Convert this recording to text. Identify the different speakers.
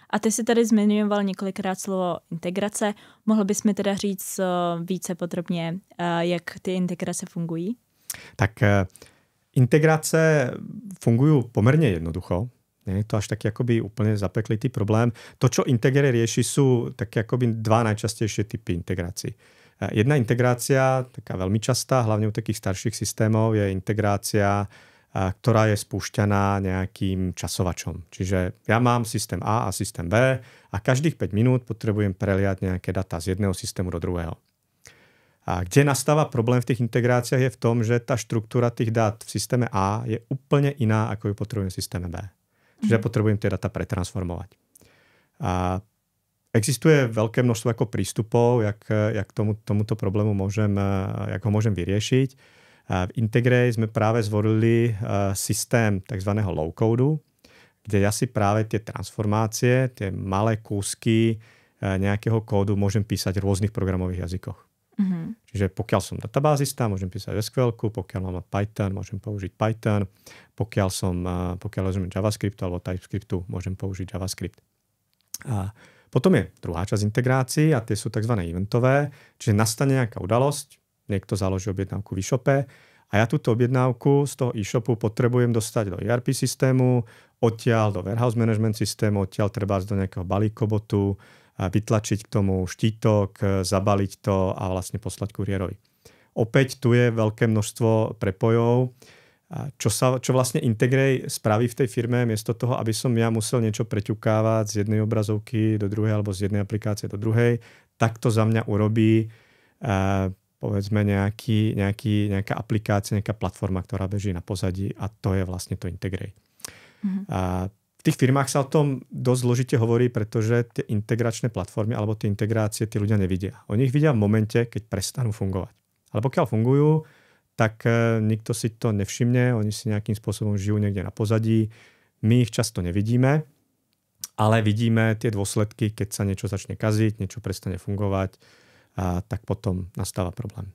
Speaker 1: A ty si tady zmiňoval několikrát slovo integrace. Mohl bys mi teda říct více podrobně, jak ty integrace fungují?
Speaker 2: Tak integrace fungujú pomerne jednoducho. Nie je to až taký akoby úplne zapeklitý problém. To, čo Integre rieši, sú také akoby dva najčastejšie typy integrácií. Jedna integrácia, taká veľmi častá, hlavne u takých starších systémov, je integrácia, ktorá je spúšťaná nejakým časovačom. Čiže ja mám systém A a systém B a každých 5 minút potrebujem preliať nejaké data z jedného systému do druhého. A kde nastáva problém v tých integráciách je v tom, že tá štruktúra tých dát v systéme A je úplne iná, ako ju potrebujem v systéme B. Čiže ja potrebujem tie data pretransformovať. A existuje veľké množstvo ako prístupov, jak tomuto problému jak ho môžem vyriešiť. V Integre sme práve zvolili systém tzv. Low-codu, kde ja si práve tie transformácie, tie malé kúsky nejakého kódu môžem písať v rôznych programových jazykoch. Čiže pokiaľ som databázista, môžem písať SQL-ku, pokiaľ mám Python, môžem použiť Python, pokiaľ rozumiem JavaScriptu alebo TypeScriptu, môžem použiť JavaScript. A potom je druhá časť integrácií a tie sú tzv. Eventové, čiže nastane nejaká udalosť, niekto založí objednávku v e-shope a ja túto objednávku z toho e-shopu potrebujem dostať do ERP systému, odtiaľ do warehouse management systému, odtiaľ treba do nejakého balíkobotu, vytlačiť k tomu štítok, zabaliť to a vlastne poslať kuriérovi. Opäť tu je veľké množstvo prepojov, čo vlastne Integre spraví v tej firme, miesto toho, aby som ja musel niečo preťukávať z jednej obrazovky do druhej alebo z jednej aplikácie do druhej, tak to za mňa urobí povedzme nejaká aplikácia, nejaká platforma, ktorá beží na pozadí a to je vlastne to Integre. V tých firmách sa o tom dosť zložite hovorí, pretože tie integračné platformy alebo tie integrácie tí ľudia nevidia. Oni ich vidia v momente, keď prestanú fungovať. Ale pokiaľ fungujú, tak nikto si to nevšimne, oni si nejakým spôsobom žijú niekde na pozadí. My ich často nevidíme, ale vidíme tie dôsledky, keď sa niečo začne kaziť, niečo prestane fungovať, tak potom nastáva problém.